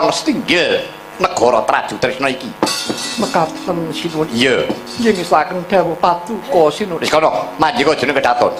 keraton setinggil negara Traju Tresna iki. Mekaten sinuwun. Iya. Yen ngisaken dawuh Paduka sinuwun. Wis kono, manjika jeneng Kedaton.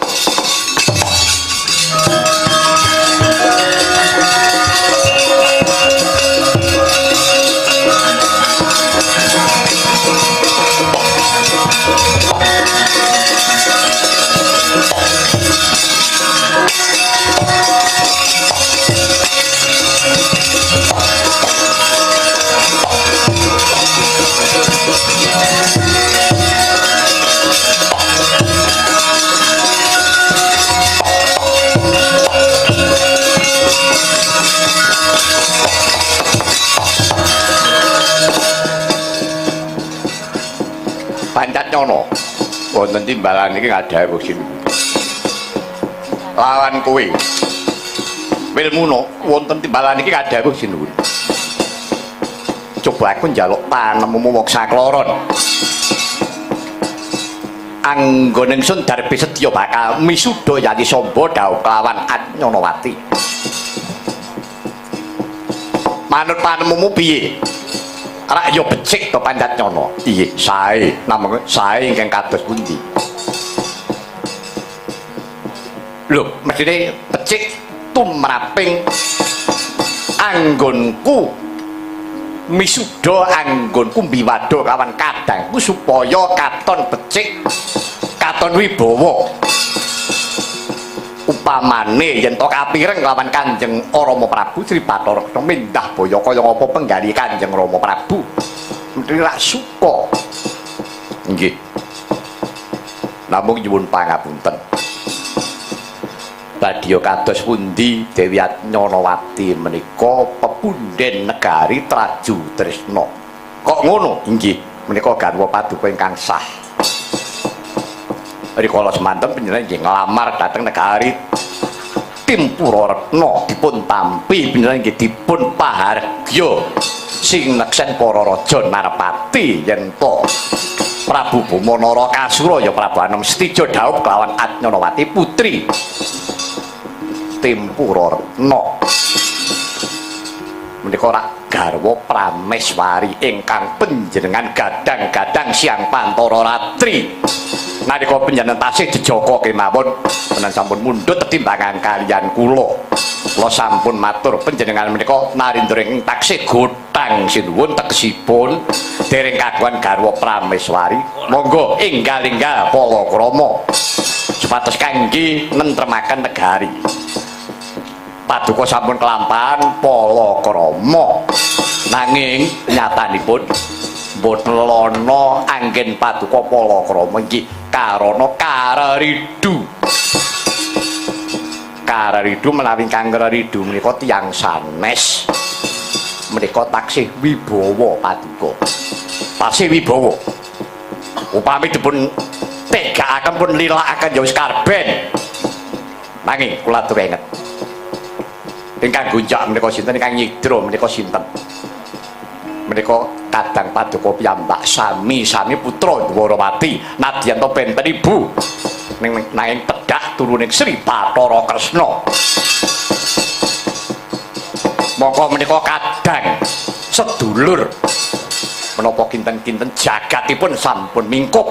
Pancatnyana wonten timbalan iki ngadhawuh sinuwun. Lawan kowe Wilmuna wonten timbalan iki ngadhawuh sinuwun. Coba aku njaluk panemumu moksa kloron. Anggon ingsun Darbi Sedya bakal misuda Yati Samba dawuh kelawan Anyanawati. Manut panemumu piye? Rak yo becik to Pancatnyana. Iye, sae. Namung sae ingkang kados pundi? Lho, mestine becik tumraping anggonku misuda anggonku mbiwada kawan kadangku supaya katon becik, katon wibawa. Upamane yen to kapireng lawan Kanjeng Rama Prabu Sri Bathara Kresna mindah baya kaya apa penggali Kanjeng Rama Prabu mesti rak suka. Nggih. Namung nyuwun pangapunten. Badya kados pundi Dewi Anyanawati menika pepunden negari Traju Tresna. Kok ngono? Inggih, menika garwa paduka ingkang sah. Rikala semanten panjenengan nggih nglamar dhateng negari Timpura Retna dipun tampi panjenengan nggih dipun pahargya sing neksen para raja Narpati yen to Prabu Bumanara Kasura ya Prabu Anom Setija dhaup kelawan Anyanawati putri Timpura Retna. Menika rak garwa Prameswari ingkang panjenengan gadang-gadang Siang Pantara Ratri. Nalika panjenengan tasih jejaka kemawon menawi sampun mundhut tetimbangan kaliyan kula. Kula sampun matur panjenengan menika narindra ing taksih gotang sinuwun tegesipun dereng kagungan garwa Prameswari. Monggo enggal-enggal palakrama supados kangge nentremaken negari. Paduka sampun kelampahan palakrama nanging nyatanipun boten lono anggen paduka palakrama iki karana kararidu. Kararidu menawi ingkang kararidu menika tiyang sanes. Menika taksih wibawa paduka. Taksih wibawa. Upami dipun tegakaken pun lilakaken ya wis karben. Nanging kula atur inget. Ingkang gonjak menika sinten, ingkang nyidra menika sinten? Menika kadang paduka piyambak sami-sami putra Dwarawati nadyan to benten ibu nanging pedhah turuning Sri Bathara Kresna. Monggo menika kadang sedulur menapa kinten-kinten jagatipun sampun mingkup,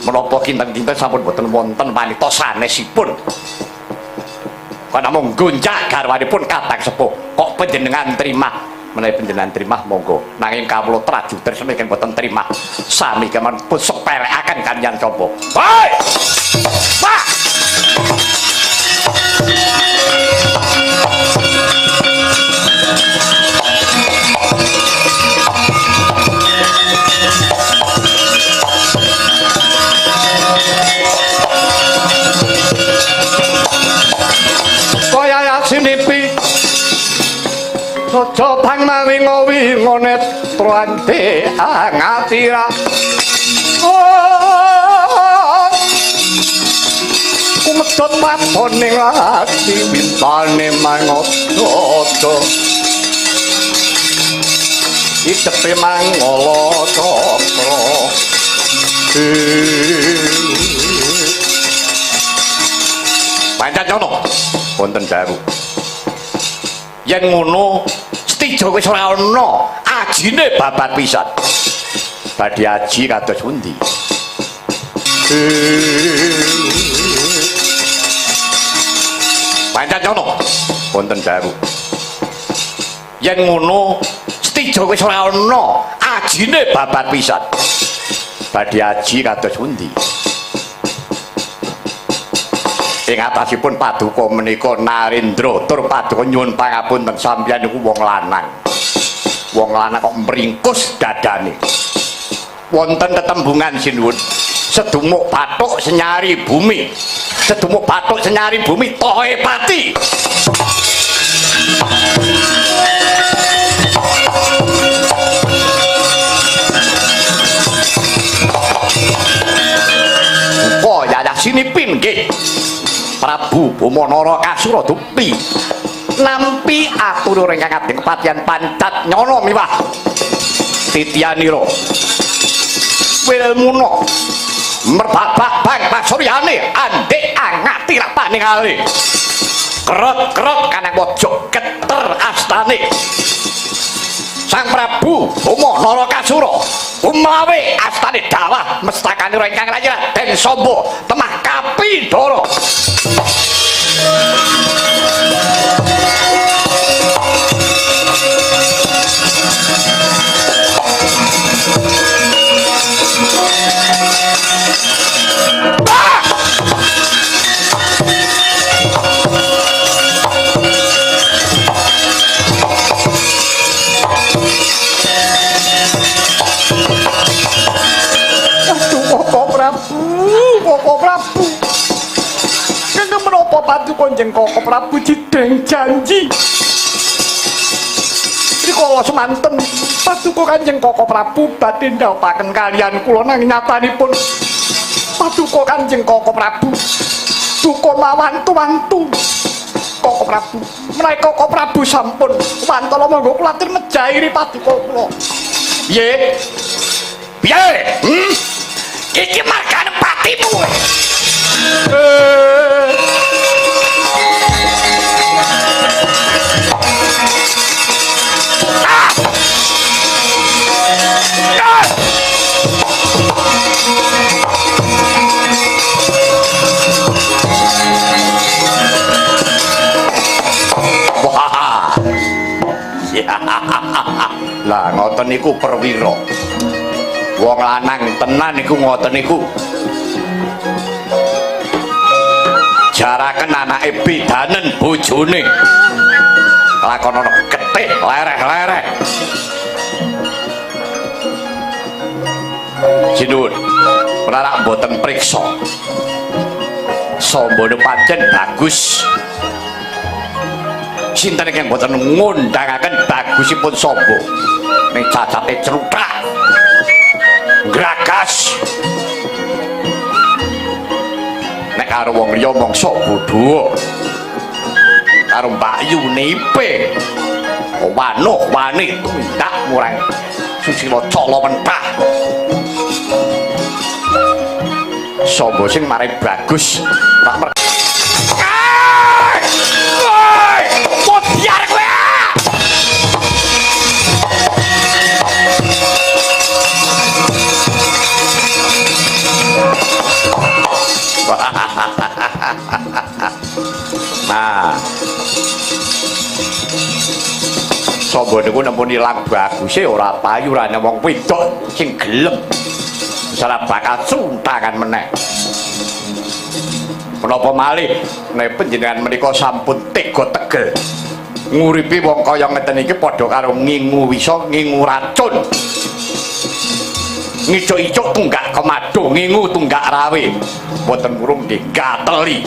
menapa kinten-kinten sampun boten wonten wanita sanesipun. Kok namung gonjak garwanipun kadang sepuh kok panjenengan terima. Menawi panjenengan trimah monggo nanging kawula Traju Tresna ingkang boten trimah sami keman pun sepelekaken kaliyan sapa. Hei! Pak! Kaya sinipi Sojo tang mawi ngowi ngonet Truante angatira Kumedot matoning ati Bintane mangododo Itepe mangolo cokro Pancatnyana wonten daru yen ngono Setijo wis ora ana ajine babat pisan. Badhe aji kados pundi? Pancen ngono. Wonten dawu. Yen ngono Setijo wis ora ana ajine babat pisan. Badhe aji kados pundi? Ing atasipun paduka menika Narendra tur paduka nyuwun pangapunten sampeyan niku wong lanang. Wong lanang kok mringkus dadane. Wonten tetembungan sinuwun. Sedumuk bathuk senyari bumi. Sedumuk bathuk senyari bumi tohe pati. Oh ya sinipin nggih. Prabu Bama Narakasura dupi nampi atur ingkang ageng kepatihan pancat nyono miwah tityanira wilmuna merbabak bang pasuryane andhek angati rapane kali krek-krek kanang pojok keter astane Sang Prabu Bama Narakasura umawe astane dawah mestakanira ingkang rayi Den Samba temah Kapidara. Koko Prabu kenging menapa paduka njeng Koko Prabu dideng janji rikala semanten paduka Kanjeng Koko Prabu badhe ndhawuhaken kaliyan kula nanging nyatanipun paduka Kanjeng Koko Prabu duka mawantu-wantu Koko Prabu menawi Koko Prabu sampun wantala monggo kula atur mejahi paduka kula. Piye? Piye? Iki margane patimu. Wah. Lah ngoten niku perwira. Wong lanang tenan niku ngoten niku. Jaraken anake bidanen bojone. Lakon ana getih lereh-lereh. Sinuwun, ora mboten priksa. Sambane pancen bagus. Sinten ingkang mboten ngundangaken bagusipun Samba. Ning cacate cruthak. Gragas. Nek karo wong liya mangsa bodho. Karo mbakyune ipe. Wanuh-wane tundak murang susila cala mentah. Samba sing marai bagus tak biar kowe. Nah, Samba niku nempuni lag baguse ora payu rane wong wedok sing gelem. Salah bakal suntangan meneh. Menapa malih nek panjenengan menika sampun tega tegel nguripi wong kaya ngeten iki padha karo ngingu wisa ngingu racun. Ngicuk-icuk tunggak kemado ngingu tunggak rawe. Mboten murung nggih gateli.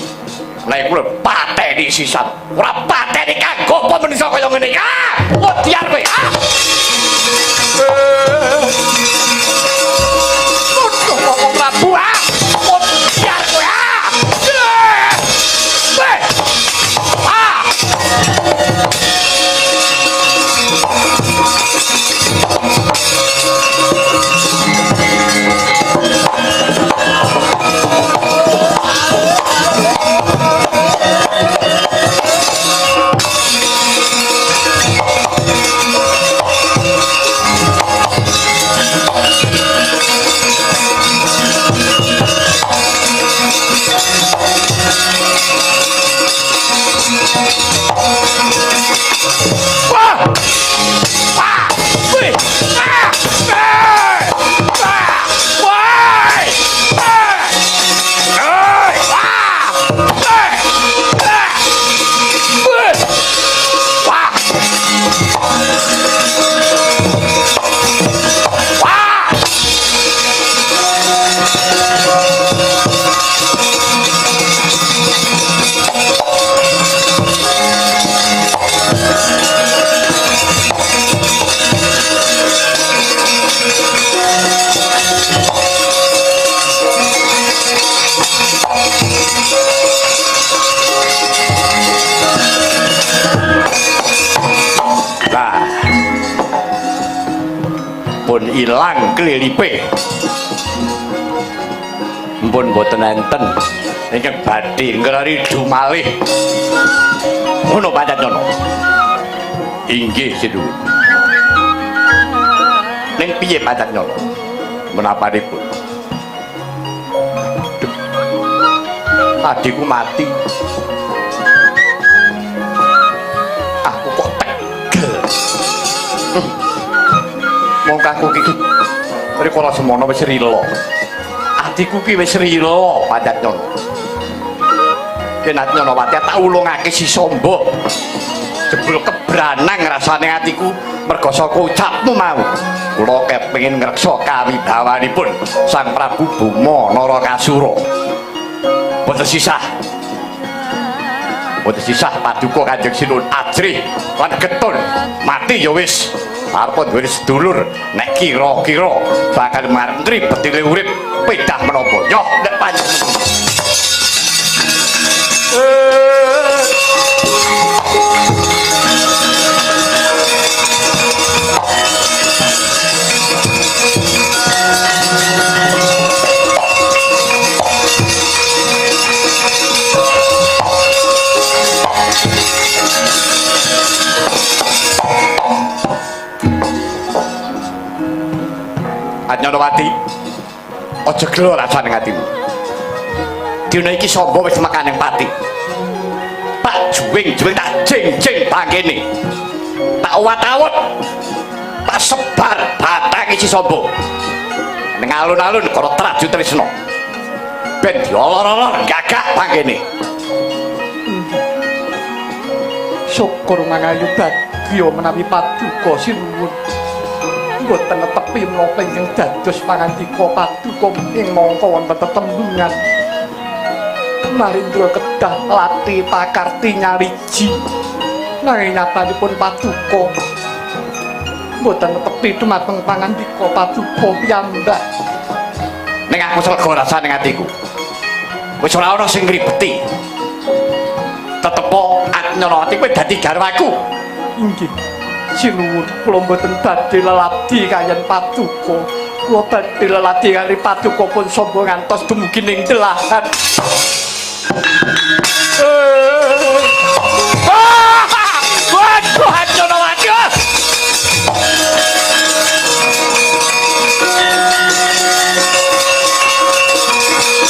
Nek kula pateni sisan, ora pateni kanggo apa menisa kaya ngene iki. Wediar kowe. Kok Prabu wediar kowe. pun ilang kelilipe pun boten enten ingkang badhe ngraridu malih ngono Pancatnyana inggih Sinuwun ning piye Pancatnyana menapanipun adikku mati aku kok tegel mongkaku iki rikala semono wis rila atiku ki wis rila Pancatnyana Kenatnyanawati tak ulungake si Samba jebul kebranang rasane atiku merga saka ucapmu mau kula kepengin ngreksa kawibawanipun Sang Prabu Bima Narakasura boten sisah paduka Kanjeng Sinuwun ajrih lan getun mati ya wis arep duwe sedulur nek kira-kira bakal marep ngribeti urip pedah menapa yo nek panjenengan Anyanawati aja gelo rasane atimu dina iki Samba wis mekaning pati tak juwing-juwing tak jeng-jeng bangkene tak uwat-awut tak sebar batang isi Samba ning alun-alun karo Traju Trisna ben diolor-olor gagak bangkene syukur mangayu bagya menawi paduka Sinuwun boten netepi menapa ingkang dados pangandika paduka ing mangka wonten tetembungan Narendra kedah lati pakarti nyariji nanging nyatanipun paduka boten netepi dumateng pangandika paduka piyambak ning aku slega rasane atiku wis ora ana sing ngribeti tetepo Anyanawati kowe dadi garwaku inggih Sinuwun kula mboten badhe leladi kaliyan paduka kula badhe leladi kali paduka pun Samba ngantos dumugi ning delahan waduh Anyanawati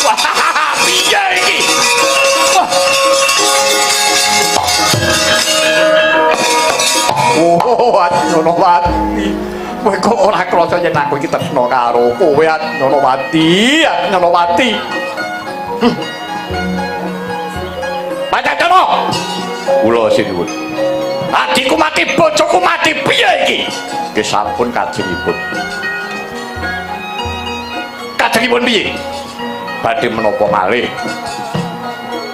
wah piye iki oh Anyanawati kowe kok ora krasa yen aku iki tresna karo kowe Anyanawati Pancatnyana kula Sinuwun adiku mati bojoku mati piye iki nggih sampun kajengipun piye badhe menapa malih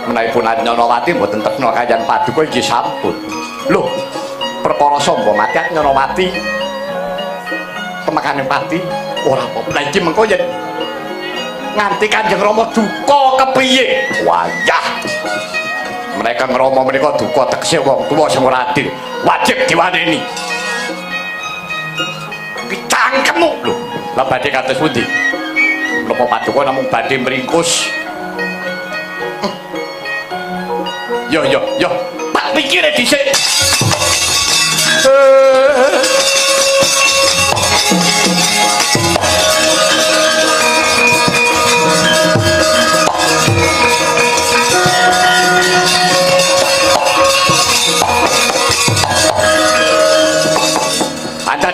menahipun Anyanawati mboten tresna kaliyan paduka nggih sampun lho perkara Samba mati Anyanawati temekaning pati ora apa-apa lha iki mengko yen nganti Kanjeng Rama duka kepiye wayah mereka ngrama menika duka tegese wong tuwa sing ora adil wajib diwaneni iki cangkemmu lho lha badhe kados pundi menapa paduka namung badhe mringkus yo tak pikire dhisik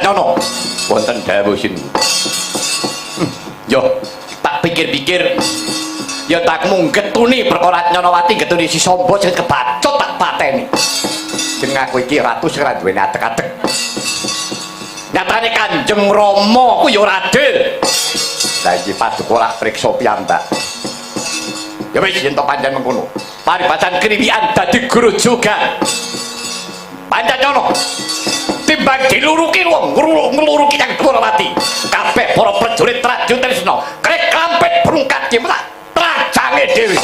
Nyono wonten dawuhipun. Yo tak pikir-pikir ya tak mung getuni perkara Nyonowati getuni si Samba sing kebacut tak pateni. Jeneng aku iki ratu sing ora duweni atek-atek. Nyatane Kanjeng Rama ku ya ora adil. Lah iki paduka lak priksa piyambak. Ya wis yen to pancen mengkono. Paribasan kriwian dadi guru juga. Pancen ngono. Timbang diluruki wong ngluruki Kang Dwarawati. Kabeh para prajurit Traju Trisna krek kampet brungkat cimrak trajange dhewe.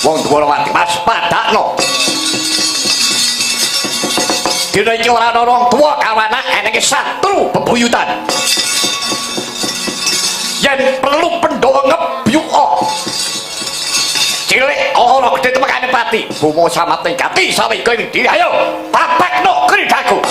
Wong Dwarawati Mas padakno. Dina iki ora ana wong tuwa kawana enenge satru bebuyutan. Yen perlu Pandhawa ngebyuka. Cilik ora gedhe temekane pati. Bumo samate gati sawi kowe iki. Ayo, papakno kridaku.